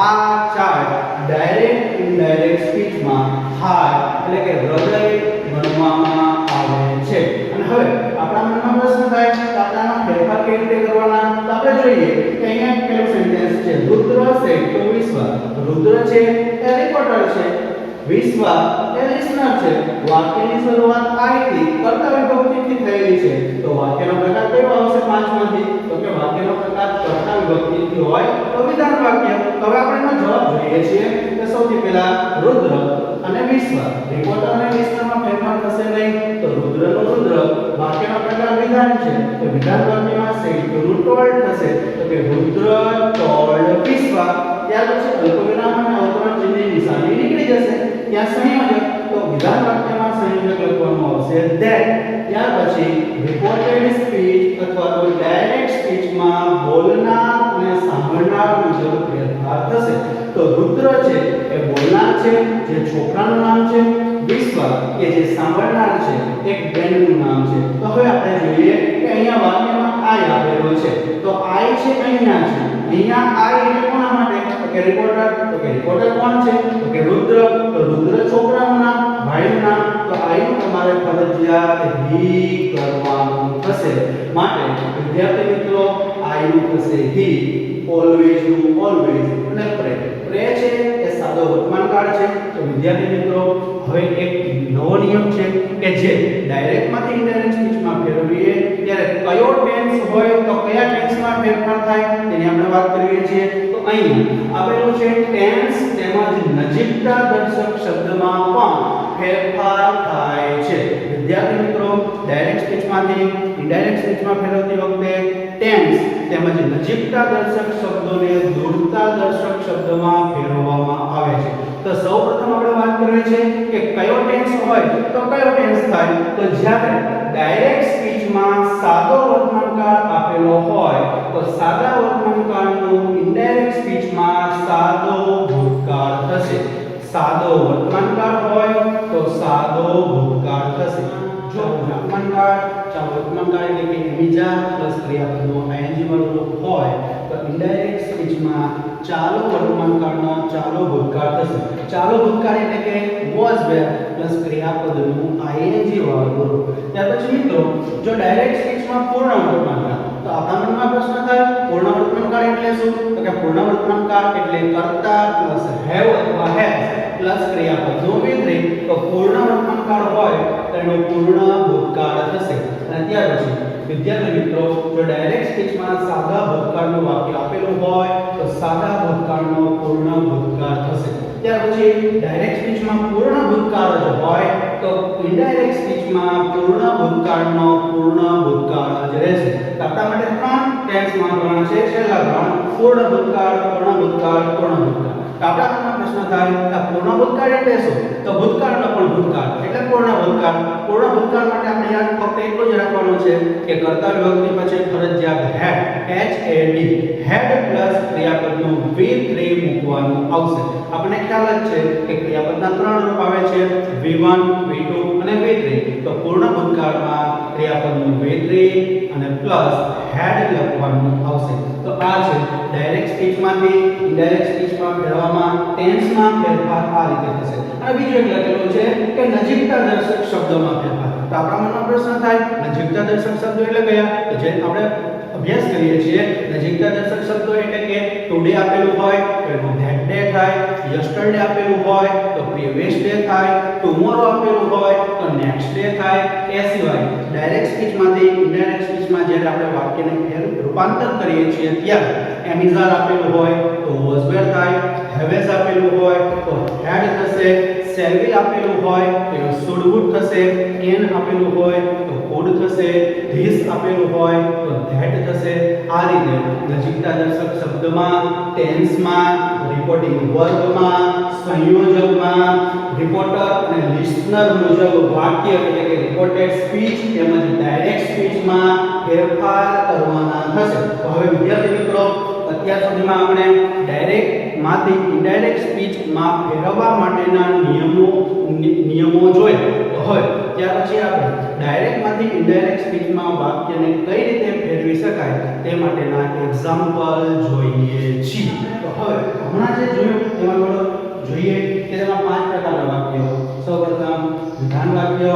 આ ચાર્ટ ડાયરેક્ટ ઇનડાયરેક્ટ સ્પીચમાં હાર્ટ એટલે કે હૃદય ગણવામાં આવે છે. અને હવે આપણા મનમાં પ્રશ્ન થાય કે આપણે આનો ફેરફાર કેવી રીતે કરવાના? તો આપણે જોઈએ કે અહીંયા પેલું સેન્ટેન્સ છે રુદ્ર સેડ ટુ વિશ્વ. રુદ્ર છે એ રિપોર્ટર છે, વિશ્વ એ લિસનર છે. વાક્યની શરૂઆત I થી કર્તા વિભક્તિથી થયેલી છે. તો વાક્યનો પ્રકાર કયો આવશે પાંચમાંથી? તો કે વાક્યનો પ્રકાર કર્તા વિભક્તિથી હોય તો વિધાન વાક્ય. હવે આપણે એનો જવાબ જોઈએ છીએ કે સૌથી પહેલા રુદ્ર અને વિશ્વ. રિપોર્ટર અને લિસનરમાં ફેરફાર થશે નહીં. તો રુદ્રનો રુદ્ર વાક્યનો પ્રકાર વિધાન છે તો વિધાન વાક્યમાં સેડ નું ટોલ્ડ થશે. તો કે રુદ્ર ટોલ્ડ વિશ્વ. ત્યાર પછી અલ્પવિરામ અને અવતરણ ચિહ્નની નિશાની નીકળી જશે. ત્યાં સંયોજક તો વિધાન વાક્યમાં સંયોજક લખવાનું આવશે that. ત્યાર પછી રિપોર્ટેડ સ્પીચ અથવા તો ડાયરેક્ટ સ્પીચમાં બોલનાર અને સાંભળનાર મુજબ ફેરફાર થશે. તો રુદ્ર છે એ બોલનાર છે જે છોકરાનું નામ છે, વિશ્વ કે જે સાંભળનાર છે એક બેનનું નામ છે. તો હવે આપણે જોઈએ કે અહીંયા વાક્યમાં I આપેલો છે તો I છે અહીંયા છે. અહીંયા I એટલે કોના માટે? તો કે રિપોર્ટર. તો કે રિપોર્ટર કોણ છે? તો કે રુદ્ર. તો રુદ્ર છોકરાનું નામ, ભાઈનું નામ. તો I નું તમારે ફરજિયાત he કરવાનું થશે. માટે વિદ્યાર્થી મિત્રો I નું થશે he, always નું always અને pray. pray છે એ સાદો વર્તમાનકાળ છે. તો વિદ્યાર્થી મિત્રો હવે એક નવો નિયમ છે કે જે ડાયરેક્ટ માંથી ઇનડાયરેક્ટ સ્પીચમાં ફેરવીએ ત્યારે કયો ટેન્સ હોય તો કયા ટેન્સમાં ફેરફાર થાય તેની આપણે વાત કરીએ છીએ. તો અહીં આપેલું છે ટેન્સ તેમજ નજીકતા દર્શક શબ્દમાં પણ ફેરફાર થાય છે. વિદ્યાર્થી મિત્રો ડાયરેક્ટ સ્પીચમાંથી ઇનડાયરેક્ટ સ્પીચમાં ફેરવતી વખતે ટેન્સ તેમજ નજીકતા દર્શક શબ્દોને દૂરતા દર્શક શબ્દમાં ફેરવવામાં આવે છે. તો સૌપ્રથમ આપણે વાત કરીએ છીએ કે કયો ટેન્સ હોય તો કયો ટેન્સ થાય? તો જ્યારે ડાયરેક્ટ સ્પીચમાં સાદો વર્તમાનકાળ આપેલો હોય તો સાદા વર્તમાનકાળનું ઇનડાયરેક્ટ સ્પીચમાં સાદો ભૂતકાળ થશે. સાદો વર્તમાનકાળ હોય તો સાદો ભૂતકાળ થશે. જો વર્તમાનકાળ એટલે કે બીજા પ્લસ ક્રિયાપદનો ing વાળું રૂપ હોય તો ઇનડાયરેક્ટ સ્પીચમાં ચાલુ વર્તમાનકાળનો ચાલુ ભૂતકાળ થશે. ચાલુ ભૂતકાળ એટલે કે was were પ્લસ ક્રિયાપદનું ing વાળું રૂપ. ત્યાર પછી મિત્રો જો ડાયરેક્ટ સ્પીચમાં પૂર્ણ વર્તમાનકાળ તો આપણા મનમાં પ્રશ્ન થાય પૂર્ણ વર્તમાનકાળ એટલે શું? તો કે પૂર્ણ વર્તમાનકાળ એટલે કર્તા પ્લસ have અથવા has પ્લસ ક્રિયાપદનું વિપરીત. તો પૂર્ણ વર્તમાનકાળ હોય તો એનો પૂર્ણ ભૂતકાળ વિદ્યાર્થી મિત્રો, જો ડાયરેક્ટ સ્પીચમાં સાદા ભૂતકાળનું વાક્ય આપેલું હોય તો સાદા ભૂતકાળનો પૂર્ણ ભૂતકાળ થશે. ત્યાર પછી ડાયરેક્ટ સ્પીચમાં પૂર્ણ ભૂતકાળ જ હોય તો ઇનડાયરેક્ટ સ્પીચમાં પૂર્ણ ભૂતકાળનો પૂર્ણ ભૂતકાળ જ રહેશે. તો આપણા માટે ત્રણ ટેન્સ મહત્વના છે. છેલ્લા ત્રણ પૂર્ણ ભૂતકાળ, પૂર્ણ ભૂતકાળ, પૂર્ણ ભૂતકાળ. તો આપણા મનમાં પ્રશ્ન થાય કે પૂર્ણ ભૂતકાળ એટલે શું? તો ભૂતકાળનો પણ ભૂતકાળ એટલે પૂર્ણ ભૂતકાળ. પૂર્ણ ભૂતકાળ માટે આપણે યાદ ફક્ત એટલું જ રાખવાનું છે કે કર્તા વિભક્તિ પછી ફરજિયાત હેડ હેડ પ્લસ ક્રિયાપદનું V3 મૂકવાનું આવશે. આપણને ખ્યાલ જ છે કે ક્રિયાપદના ત્રણ રૂપ આવે છે, V1, V2 અને V3. તો પૂર્ણ ભૂતકાળમાં ક્રિયાપદનું V3 અને પ્લસ હેડ લખવાનું આવશે. તો આ છે ડાયરેક્ટ સ્પીચમાંથી ઇનડાયરેક્ટ સ્પીચમાં ફેરવવામાં ટેન્સમાં ફેરફાર આ રીતે થશે. અને બીજું એક લખેલું છે કે નજીકતા દર્શક શબ્દોમાં ફેરફાર. તો આપણા મનમાં પ્રશ્ન થાય નજીકતા દર્શક શબ્દો એટલે કયા? તો જે આપણે અભ્યાસ કરીએ છીએ નજીકતા દર્શક શબ્દો એટલે કે ટુડે આપેલું હોય તો એનો ધેટ ડે થાય, યસ્ટરડે આપેલું હોય તો પ્રીવિયસ ડે થાય, ટુમોરો આપેલું હોય તો નેક્સ્ટ ડે થાય. એ સિવાય ડાયરેક્ટ સ્પીચમાંથી ઇનડાયરેક્ટ સ્પીચમાં જ્યારે આપણે વાક્યને રૂપાંતર કરીએ છીએ ત્યારે એમિઝાર આપેલું હોય તો વોઝ વેર થાય, હેવેઝ આપેલું હોય તો હેડ થશે, શેલ આપેલું હોય તો શુડ વુડ થશે, કેન આપેલું હોય તો કુડ થશે, ધીસ આપેલું હોય તો ધેટ થશે. આ રીતે નજીકતા દર્શક શબ્દમાં, ટેન્સમાં, રિપોર્ટિંગ વર્બમાં, સંયોજકમાં, રિપોર્ટર અને લિસનર મુજબ વાક્ય એટલે કે રિપોર્ટેડ સ્પીચ તેમજ ડાયરેક્ટ સ્પીચમાં ફેરફાર કરવાના થશે. તો હવે વિદ્યાર્થી મિત્રો, અત્યાર સુધીમાં આપણે ડાયરેક્ટ માંથી ઇનડાયરેક્ટ સ્પીચમાં ફેરવવા માટેના નિયમો જોયા. તો હવે ત્યાર પછી આપણે ડાયરેક્ટ માંથી ઇનડાયરેક્ટ સ્પીચમાં વાક્યને કઈ રીતે ફેરવી શકાય તે માટેના એક્ઝામ્પલ જોઈએ છીએ. તો હવે હમણાં જે જોયું તેમાં થોડો જોઈએ કે તેમાં 5 પ્રકારના વાક્યો. સૌપ્રથમ વિધાન વાક્ય,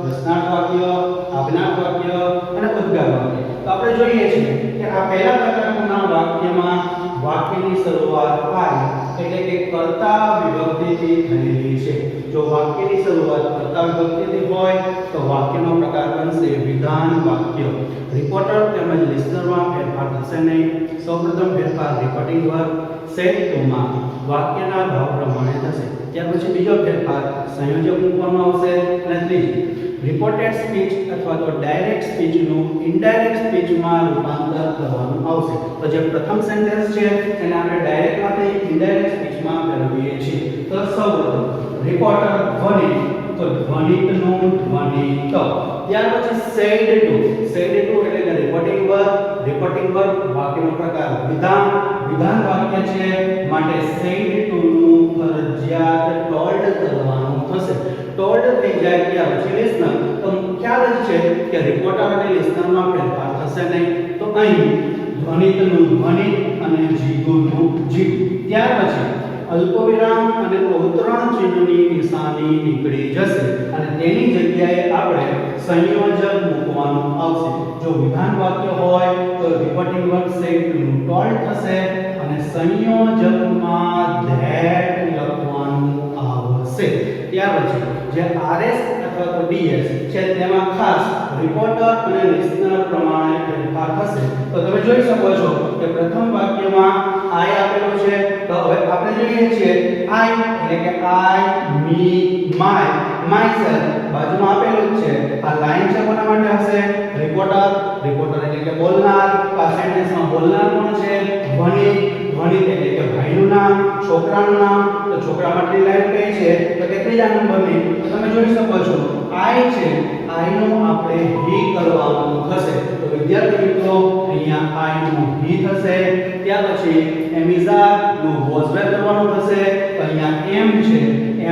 પ્રશ્નાર્થ વાક્ય, આજ્ઞાર્થ વાક્ય અને ઉદ્ગાર વાક્ય. તો આપણે જોઈએ છીએ કે આ પહેલા પ્રકારના વાક્યમાં વાક્યની શરૂઆત થાય એટલે કે કર્તા વિભક્તિથી થયેલી છે. જો વાક્યની શરૂઆત કર્તા વિભક્તિથી હોય તો વાક્યનો પ્રકાર બનશે વિધાન વાક્ય. રિપોર્ટર તેમજ લિસનરમાં ફેરફાર થશે નહીં. સૌપ્રથમ ફેરફાર રિપોર્ટિંગ વર્બ સેટ ટુમાં વાક્યના ભાવ પ્રમાણે થશે. ત્યાર પછી બીજો ફેરફાર સંયોજક મૂકવામાં આવશે અને ત્રીજો રિપોર્ટેડ સ્પીચ અથવા તો ડાયરેક્ટ સ્પીચનું ઇનડાયરેક્ટ સ્પીચમાં રૂપાંતર કરવાનું આવશે. તો જે પ્રથમ સેન્ટેન્સ છે એને આપણે ડાયરેક્ટમાંથી ઇનડાયરેક્ટ સ્પીચમાં ફેરવીએ છીએ. તો સૌપ્રથમ રિપોર્ટર ધ્વનિ તો ધ્વનિતનું ધ્વનિત. ત્યાર પછી સેડ ટુ એટલે કે રિપોર્ટિંગ વર્બ વાક્યનો પ્રકાર વિધાન વાક્ય છે માટે સેડ ટુ નું ફરજિયાત ટોલ્ડ કરવાનું થશે. ટોલ્ડ થઈ જાય ત્યાર પછી લિસનર. તો ખ્યાલ જ છે કે રિપોર્ટર અને લિસનરમાં ફેરફાર થશે નહીં. તો અહીં ધ્વનિતનું ધ્વનિત અને જીગુનું જીગુ. ત્યાર પછી અલ્પવિરામ અને અવતરણ ચિહ્નની નિશાની નીકળી જશે અને તેની જગ્યાએ આપણે સંયોજક મૂકવાનું આવશે. જો વિધાન વાક્ય હોય તો રિપોર્ટિંગ વર્બ સેડ નું ટોલ્ડ થશે અને સંયોજકમાં ધેટ લખવાનું આવશે. ત્યાર પછી જે RS અથવા તો DS છે તેમાં ખાસ રિપોર્ટર અને લિસનર પ્રમાણે ફેરફાર થશે. તો તમે જોઈ શકો છો કે પ્રથમ વાક્યમાં I આપેલું છે. તો હવે આપણે જોઈએ છીએ I એટલે કે I, me, myself બાજુમાં આપેલું છે. આ લાઈન છે કોના માટે હશે? રિપોર્ટર એટલે કે બોલનાર. આ સેન્ટેન્સમાં બોલનાર કોણ છે? ધ્વનિત એટલે કે ભાઈનું નામ, છોકરાનું નામ. તો છોકરા માટેની લાઈન કઈ છે? તો કે ત્રીજા નંબરની. તો તમે જોઈ શકો છો I છે, I નું આપણે he કરવાનું થશે. તો વિદ્યાર્થી મિત્રો અહીંયા I નું he થશે. ત્યાર પછી એમિઝાર નું વોઝ વેર કરવાનું થશે. તો અહીંયા M છે,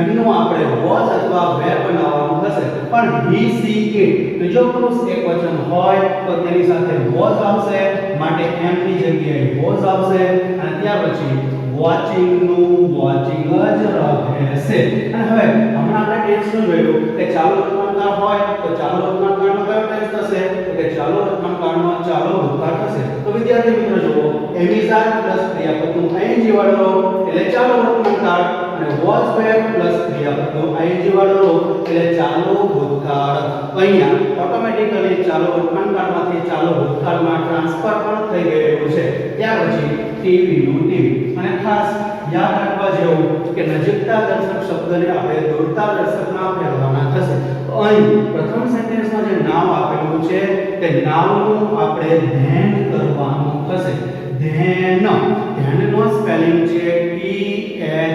M નું આપણે વોઝ અથવા વેર બનાવવાનું થશે. પણ he, she, it બીજો પુરુષ એકવચન હોય તો તેની સાથે વોઝ આવશે માટે M ની જગ્યાએ વોઝ આવશે. અને ત્યાર પછી વોચિંગ નું વોચિંગ જ રહેશે. અને હવે હમણાં આપણે ટેન્સ નું જોયું કે ચાલુ વર્તમાનકાળ હોય તો ચાલુ વર્તમાનકાળનો કયો ટેન્સ થશે? તો કે ચાલુ વર્તમાનકાળનો ચાલુ ભૂતકાળ થશે. તો વિદ્યાર્થી મિત્રો જુઓ એમિઝાર પ્લસ ક્રિયાપદનું ing વાળો રૂપ એટલે ચાલુ વર્તમાનકાળ અને વોઝ વેર પ્લસ ક્રિયાપદનું ing વાળો રૂપ એટલે ચાલુ ભૂતકાળ. અહીંયા ઓટોમેટિકલી ચાલુ વર્તમાનકાળમાંથી ચાલુ ભૂતકાળમાં ટ્રાન્સફર પણ થઈ ગયેલું છે. ત્યાર પછી ટીવીનું ટીવી. અને ખાસ યાદ રાખવા જેવું કે નજીકતા દર્શક શબ્દને આપણે દૂરતા દર્શકમાં ફેરવવાના થશે. તો અહીં પ્રથમ સેન્ટેન્સમાં જે નામ આપેલું છે તે નામનું આપણે ધ્યાન કરવાનું થશે. ધ્યાનનો સ્પેલિંગ છે THEN.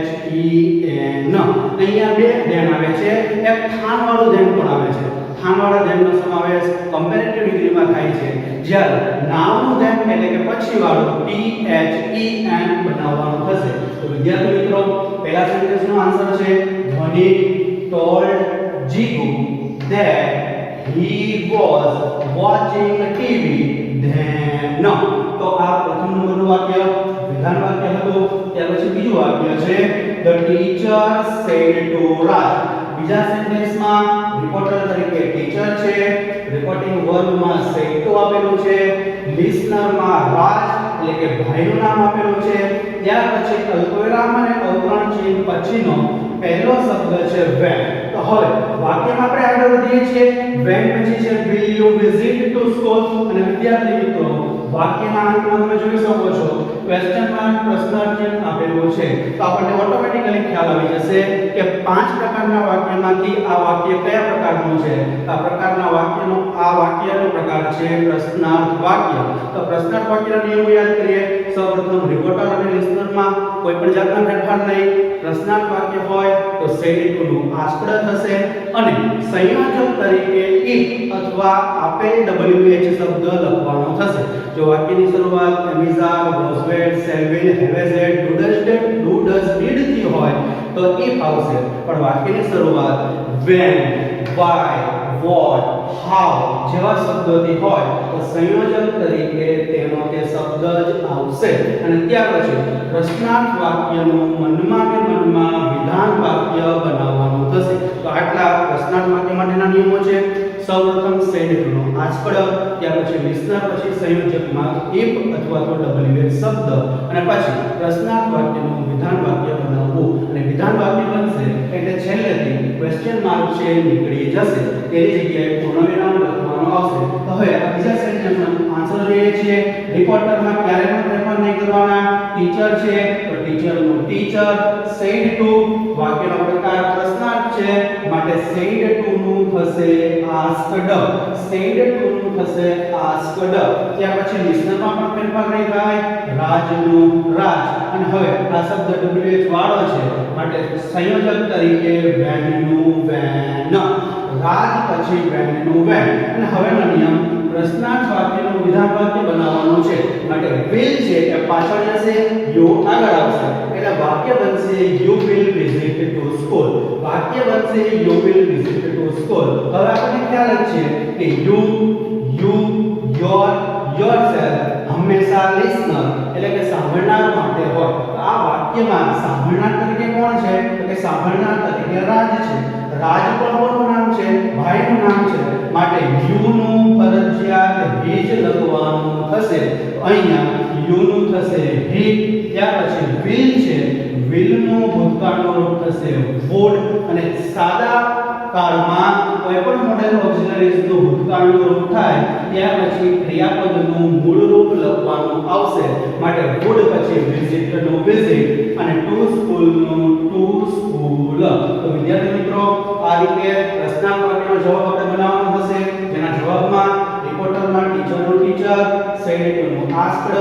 અહીંયા બે ધ્યાન આવે છે, એક થાનવાળું ધ્યાન પણ આવે છે. થાનવાળા ધ્યાનનો સમાવેશ કમ્પેરેટિવ ડિગ્રીમાં થાય છે, જ્યારે નામનું ધ્યાન એટલે કે પછીવાળું THEN બનાવવાનું થશે. તો વિદ્યાર્થી મિત્રો, પહેલા સેન્ટેન્સનો આન્સર છે ધ્વનિ told Jigu that he was watching TV then. તો આ પ્રથમ નંબરનું વાક્ય વિધાન વાક્ય હતું. ત્યાર પછી બીજું વાક્ય છે the teacher said to Raj. બીજા સેન્ટેન્સમાં રિપોર્ટર તરીકે ટીચર છે, રિપોર્ટિંગ વર્બમાં said to આપેલું છે, લિસનરમાં રાજ એટલે કે ભાઈનું નામ આપેલું છે. ત્યાર પછી અલ્પવિરામ અને અવતરણ ચિહ્ન પછીનો પહેલો શબ્દ છે when. તો હવે વાક્યમાં આપણે આગળ વધીએ છીએ. when પછી છે will you visit to school. અને વિદ્યાર્થી મિત્રો, વાક્યના અંતમાં તમે જોઈ શકો છો ક્વેશ્ચન માર્ક પ્રશ્નાર્થ ચિહ્ન આપેલું છે. તો આપણને ઓટોમેટિકલી ખ્યાલ આવી જશે કે 5 પ્રકારના વાક્યમાંથી આ વાક્ય કયા પ્રકારનું છે. આ પ્રકારના વાક્યનો પ્રકાર છે પ્રશ્નાર્થ વાક્ય. તો પ્રશ્નાર્થ વાક્યના નિયમો યાદ કરીએ. સૌપ્રથમ રિપોર્ટર અને લિસનરમાં કોઈ પણ જાતના ફેરફાર નહીં. પ્રશ્નાર્થ વાક્ય હોય તો said to નું આસ્પદ થશે અને સંયોજક તરીકે if અથવા આપેલ WH શબ્દ લખવાનો થશે. જો વાક્યની શરૂઆત એમિઝા, રોઝવેટ, સેલ્વિન, હેવેઝેટ, ડુ ડઝ, ડીડ થી હોય તો if આવશે. પણ વાક્યની શરૂઆત when, why, what, how જેવા શબ્દોથી હોય તો સંયોજક તરીકે તેનો તે શબ્દ જ આવશે. અને ત્યાર પછી પ્રશ્નાર્થ વાક્યનું મનમાં વિધાન વાક્ય બનાવવાનું થશે. તો આટલા પ્રશ્નાર્થ વાક્ય માટેના નિયમો છે. સૌપ્રથમ said to નો આસ્પદ, ત્યાર પછી લિસનર, પછી સંયોજકમાં if અથવા તો WH શબ્દ, અને પછી પ્રશ્નાર્થ વાક્યનું વિધાન વાક્ય બનાવવું. અને વિધાન વાક્ય બનશે એટલે છેલ્લેથી ક્વેશ્ચન માર્ક છે નીકળી જશે. તેની જગ્યાએ પૂર્ણવિરામ લખવાનું આવશે. તો હવે આ બીજા સેન્ટેન્સનો આન્સર જોઈએ છીએ. રિપોર્ટરમાં ક્યારે પણ ફેરફાર નહીં કરવાના. ટીચર છે તો ટીચરનું ટીચર, said to વાક્યનો પ્રકાર પ્રશ્નાર્થ છે માટે said to નું થશે asked, said to નું થશે asked. ત્યાર પછી લિસનરમાં પણ ફેરફાર નહીં થાય. રાજનું રાજ. અને હવે આ શબ્દ WH વાળો છે માટે સંયોજક તરીકે when નું when. રાજ પછી when નું when. અને હવેનો નિયમ પ્રશ્નાર્થ વાક્યનું વિધાન વાક્ય બનાવવાનું છે માટે will છે એ પાછળ જશે, you આગળ આવશે. એટલે વાક્ય બનશે you will visit to school. વાક્ય બનશે you will visit to school. હવે આપણને ખ્યાલ જ છે કે you, yourself હંમેશા listener એટલે કે સાંભળનાર માટે હોય. તો આ વાક્યમાં સાંભળનાર તરીકે કોણ છે? તો કે સાંભળનાર તરીકે રાજ છે. રાજ પણ કોનું નામ છે? ભાઈનું નામ છે. માટે you નું ફરજિયાત he જ લખવાનું થશે. અહીંયા you નું થશે he. ત્યાર પછી will છે, will નું ભૂતકાળનું રૂપ થશે would. અને સાદા કાળમાં કોઈ પણ મોડેલ ઓક્સિલરીઝ નું ભૂતકાળનું રૂપ થાય ત્યાર પછી ક્રિયાપદનું મૂળ રૂપ લખવાનું આવશે. માટે would પછી visit નું visit અને to school નું to school. તો વિદ્યાર્થી મિત્રો, આ રીતે પ્રશ્નાર્થ વાક્યનો જવાબ આપણે બનાવવાનો થશે, જેના જવાબમાં રિપોર્ટરમાં ટીચરનું ટીચર, said to નું asked,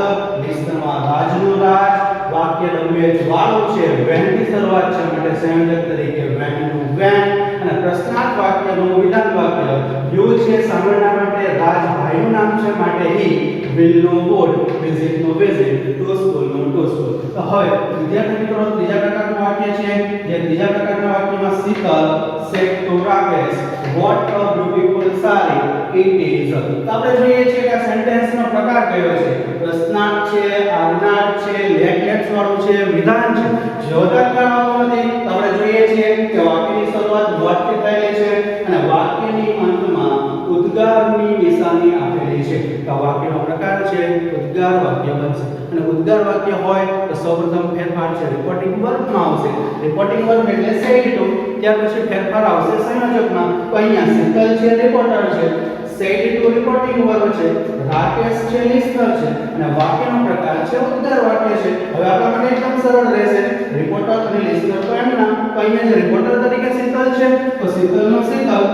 લિસનરમાં રાજનું રાજ, વાક્ય WH વાળું છે, when થી શરૂઆત છે માટે સંયોજક તરીકે when નું when. અને પ્રશ્નાર્થ વાક્યનું વિધાન વાક્ય you છે સાંભળનાર માટે, રાજ ભાઈનું નામ છે માટે he, will નું would, visit નું visit, to school નું to school. તો હવે વિદ્યાર્થી મિત્રો, ત્રીજા પ્રકારનું વાક્ય છે. જે ત્રીજા પ્રકારના વાક્યમાં Sheetal said to Rakesh what a beautiful saree it is. તો આપણે જોઈએ છીએ કે આ સેન્ટેન્સનો પ્રકાર કયો છે? પ્રશ્નાર્થ છે, આજ્ઞાર્થ છે, લેટ વાળું છે, વિધાન છે. જોડાકારનો નથી. તો આપણે જોઈએ છીએ કે વાક્યની શરૂઆત what થી થયેલી છે અને વાક્યની અંતમાં ઉદ્ગારની નિશાની આપેલી છે. તો વાક્યનો પ્રકાર છે ઉદ્ગાર વાક્ય બનશે. અને ઉદ્ગાર વાક્ય હોય તો સૌપ્રથમ ફેરફાર છે રિપોર્ટિંગ વર્બમાં આવશે. રિપોર્ટિંગ વર્બ એટલે said to. ત્યાર પછી ફેરફાર આવશે સંયોજકમાં. તો અહીંયા શીતલ છે રિપોર્ટર છે, said ટુ રિપોર્ટિંગ વર્બ છે, રાકેશ છે લિસ્નર છે અને વાક્યનો પ્રકાર છે ઉદ્ગાર વાક્ય છે. હવે આપણા માટે એકદમ સરળ રહેશે. રિપોર્ટર અને લિસ્નર તો એમના, તો અહીંયા જે રિપોર્ટર તરીકે શીતલ છે તો શીતલનો શીતલ.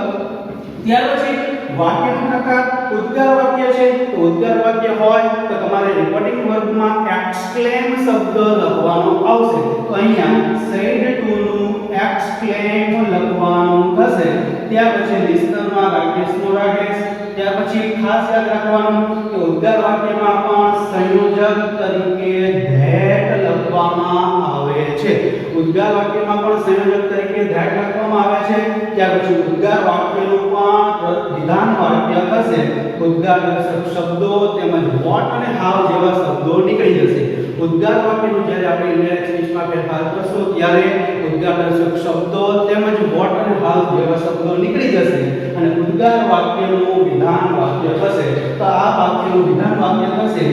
ત્યાર પછી વાક્યનો પ્રકાર ઉદ્ગાર વાક્ય છે, તો ઉદ્ગાર વાક્ય હોય તો તમારે રિપોર્ટિંગ વર્બમાં એક્સક્લેમ શબ્દ લખવાનો આવશે. તો અહીંયા said ટુ નું એક્સક્લેમ લખવાનું થશે. ત્યાર પછી લિસ્નરમાં રાકેશનો રાકેશ. ત્યાર પછી ખાસ યાદ રાખવાનું કે ઉદ્ગાર વાક્યમાં પણ સંયોજક તરીકે that લખવામાં આવે છે. ઉદ્ગાર વાક્યમાં પણ સંયોજક તરીકે that લખવામાં આવે છે. ત્યાર પછી ઉદ્ગાર વાક્યનું પણ વિધાન વાક્ય થશે. ઉદ્ગારદર્શક શબ્દો તેમજ what અને how જેવા શબ્દો નીકળી જશે. ઉદ્ગાર વાક્યનું જ્યારે આપણે ઇન્ડાયરેક્ટ સ્પીચમાં ફેરફાર કરશું ત્યારે ઉદ્ગારદર્શક શબ્દો તેમજ what અને how જેવા શબ્દો નીકળી જશે અને ઉદ્ગાર વાક્યનું વિધાન વાક્ય થશે. તો આ વાક્યનું વિધાન વાક્ય થશે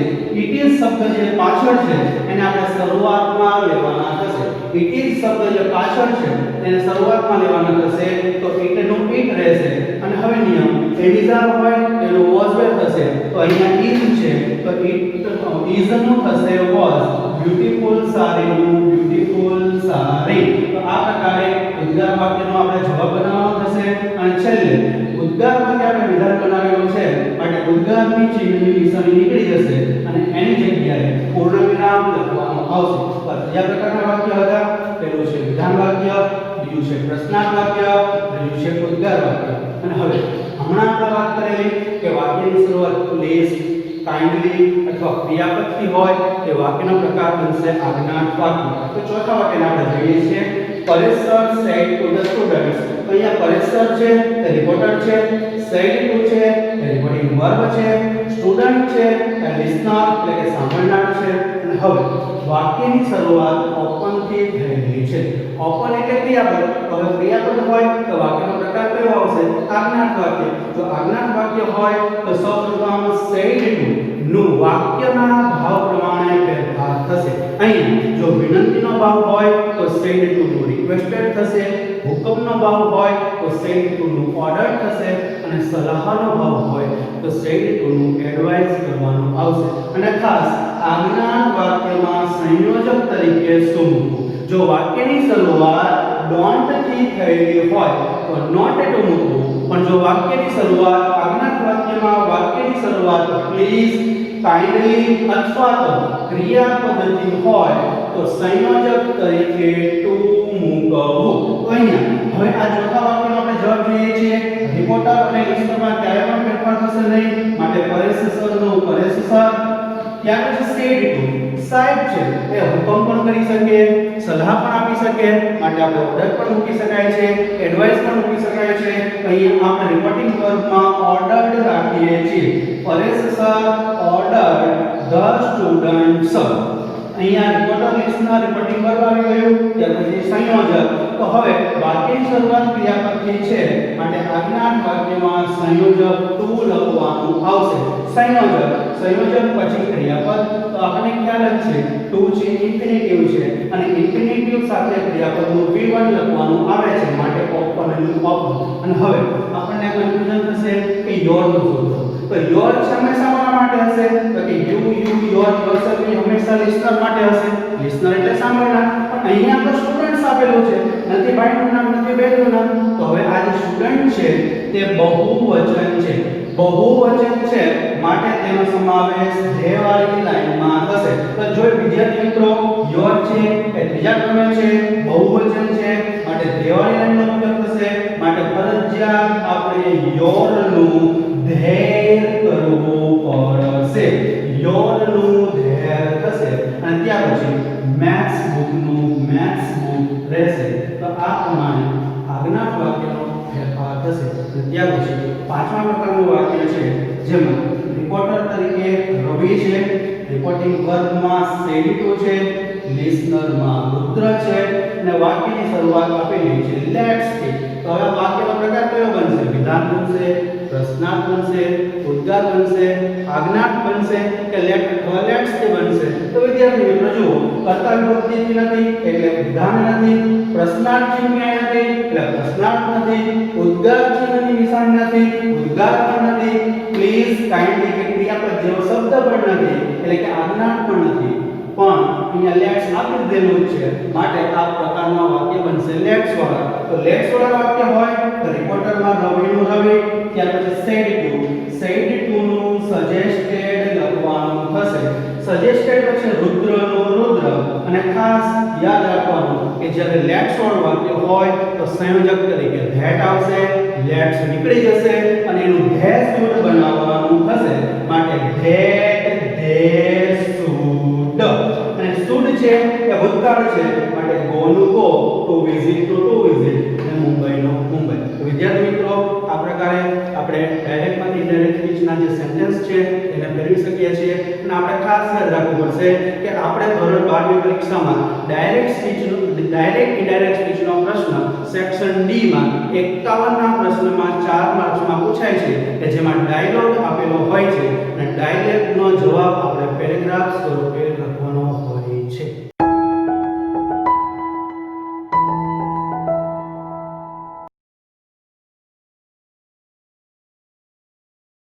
it is શબ્દ જે પાછળ છે એને આપણે શરૂઆતમાં લેવાના થશે. it is શબ્દ જે પાછળ છે એને શરૂઆતમાં લેવાના થશે તો it નું it રહેશે. અને હવે નિયમ એલિઝા હોય એનું was were થશે. તો અહીંયા is છે તો it is નું થશે was. બ્યુટીફુલ સારીનું બ્યુટીફુલ સારી. તો આ પ્રકારે ઉદ્ગાર વાક્યનો આપણે જવાબ બનાવવાનો થશે. અને છેલ્લે ઉદ્ગાર વાક્ય આપણે વિધાન બનાવેલું છે માટે ઉદ્ગારની ચિહ્નની નિશાની નીકળી જશે અને એની જગ્યાએ પૂર્ણ વિરામ લખવામાં આવશે. તો કયા પ્રકારના વાક્ય હતા? પહેલું છે વિધાન વાક્ય, બીજું છે પ્રશ્નાર્થ વાક્ય, ત્રીજું છે ઉદ્ગાર વાક્ય. અને હવે હમણાં આપણે વાત કરેલી કે વાક્યની શરૂઆત પ્લીઝ, કાઇન્ડલી અથવા ક્રિયાપદથી હોય તે વાક્યનો પ્રકાર બનશે આજ્ઞાર્થ વાક્ય. તો ચોથા વાક્યને આપણે જોઈએ છીએ Paresh sir said to the students. તો અહીંયા પરેશ સર છે તે રિપોર્ટર છે, said to છે તે રિપોર્ટિંગ વર્બ છે, સ્ટુડન્ટ છે તે લિસનર એટલે કે સાંભળનાર છે. અને હવે વાક્યની શરૂઆત ઓપન થી થયેલી છે. ઓપન એટલે ક્રિયાપદ. હવે ક્રિયાપદ હોય તો વાક્યનો પ્રકાર કયો આવશે? આજ્ઞાર્થ વાક્ય. જો આજ્ઞાર્થ વાક્ય હોય તો સૌપ્રથમ said to નું વાક્યના ભાવ પ્રમાણે ફેરફાર થશે. અહીં જો વિનંતીનો ભાવ હોય તો said to નું રિક્વેસ્ટેડ થશે, હુકમનો ભાવ હોય તો said to નું ઓર્ડર થશે અને સલાહનો ભાવ હોય તો said to નું એડવાઇસ કરવાનું આવશે. અને ખાસ આજ્ઞાર્થ વાક્યમાં સંયોજક તરીકે શું મૂકવું? જો વાક્યની શરૂઆત don't થી થયેલી હોય તો not to મૂકવું. પણ જો વાક્યની શરૂઆત આજ્ઞાર્થ વાક્યમાં વાક્યની શરૂઆત પ્લીઝ, કાઇન્ડલી અથવા તો ક્રિયાપદથી હોય તો સંયોજક તરીકે ટુ મૂકવું. તો અહીંયા હવે આ ચોથા વાક્યનો આપણે જવાબ જોઈએ છીએ. રિપોર્ટર અને લિસ્નરમાં ક્યારે પણ ફેરફાર થશે નહીં માટે પરેશ સરનો પરેશ સર. ત્યાર પછી said to સાહેબ છે એ હુકમ પણ કરી શકે, સલાહ પણ આપી શકે માટે આપણે ઓર્ડર પણ મૂકી શકાય છે, એડવાઇસ પણ મૂકી શકાય છે. અહીં આપણે રિપોર્ટિંગ વર્બમાં ઓર્ડર્ડ રાખીએ છીએ. Paresh sir ordered the students. અહીંયા રિપોર્ટર લિસ્ટના રિપોર્ટિંગ વર્બ આવી ગયું. ત્યાર પછી સંયોજક. તો હવે વાક્યની શરૂઆત ક્રિયાપદથી છે માટે આજ્ઞાર્થ વાક્યમાં સંયોજક ટુ લખવાનું આવશે. સંયોજક પછી ક્રિયાપદ. તો આપણને ખ્યાલ જ છે ટુ છે ઇન્ફિનિટિવ છે અને ઇન્ફિનિટિવ સાથે ક્રિયાપદનું V1 લખવાનું આવે છે માટે ઓપન અને ઓપન. અને હવે આપણને કન્ફ્યુઝન થશે કે યોર નું શોધો. તો યોર છે હંમેશા કોના માટે હશે? તો કે યુ યોર યોરસેલ્ફ એ હંમેશા લિસનર માટે હશે. લિસનર એટલે સાંભળનાર. પણ અહીંયા તો સ્ટુડન્ટ્સ આપેલું છે, નથી ભાઈનું નામ નથી બહેનનું નામ. તો હવે આ જે સ્ટુડન્ટ છે તે બહુવચન છે. બહુવચન છે માટે તેનો સમાવેશ ધ્યેયવાળી લાઈનમાં થશે. તો જો વિદ્યાર્થી મિત્રો યોર છે એ ત્રીજા ક્રમે છે, બહુવચન છે માટે ધ્યેયવાળી લાઈનનો ઉપયોગ થશે માટે ફરજિયાત આપણે યોર નું ધ્યેય કરવું પડશે. યોર નું ધ્યેય થશે અને ત્યાર પછી મેથ્સ બુક નું મેથ્સ બુક રહેશે. તો આ પ્રમાણે આજ્ઞાર્થ વાક્યનો ફેરફાર થશે. ત્યાર પછી પાંચમા પ્રકારનું વાક્ય છે જેમાં રિપોર્ટર તરીકે રવિ છે, રિપોર્ટિંગ વર્બમાં said to છે, લિસનરમાં રુદ્ર છે અને વાક્યની શરૂઆત આપેલી છે લેટ્સ થી. તો હવે વાક્યનો પ્રકાર કયો બનશે? વિધાન બનશે, પ્રશ્નાર્થ બનશે, ઉદ્ગાર બનશે, આજ્ઞાર્થ બનશે કે લેટ અથવા લેટ્સ થી બનશે? તો વિદ્યાર્થી મિત્રો જુઓ, કર્તા વિભક્તિ નથી એટલે વિધાન નથી, પ્રશ્નાર્થ ચિહ્ન ક્યાંય નથી એટલે પ્રશ્નાર્થ નથી, ઉદ્ગાર ચિહ્નની નિશાની નથી, ઉદ્ગાર પણ નથી નથી, પ્લીઝ કાઇન્ડલી કે ક્રિયાપદ જેવો શબ્દ પણ નથી, એટલે કે આજ્ઞા પણ નથી, પણ અહીંયા લેટ્સ આપી દેલું છે, માટે આ પ્રકારનો વાક્ય બનશે લેટ્સ વાળા. તો લેટ્સ વાળા વાક્ય હોય તો રિપોર્ટરમાં રવિનું રવિ, ત્યાર પછી said to નું suggested લખવાનું થશે. suggested પછી રુદ્રનું રુદ્ર, અને ખાસ યાદ રાખવાનું કે જ્યારે લેટ્સ વાળું વાક્ય હોય તો સંયોજક તરીકે that આવશે, લેટ્સ નીકળી જશે અને એનું they should બનાવવાનું થશે, માટે that they should. અને should છે એ ભૂતકાળ છે, માટે go નું go, to visit નું to visit, અને મુંબઈ નું મુંબઈ. તો વિદ્યાર્થી મિત્રો, આ પ્રકારે આપણે ડાયરેક્ટ માંથી ઇનડાયરેક્ટ સ્પીચના જે સેન્ટેન્સ છે એને ફેરવી શકીએ છીએ. અને આપણે ખાસ યાદ રાખવું પડશે કે આપણે ધોરણ 12 ની પરીક્ષામાં ડાયરેક્ટ ઇનડાયરેક્ટ સ્પીચનો પ્રશ્ન સેક્શન ડી માં 51 ના પ્રશ્નમાં 4 માર્ક્સમાં પૂછાય છે, કે જેમાં ડાયલોગ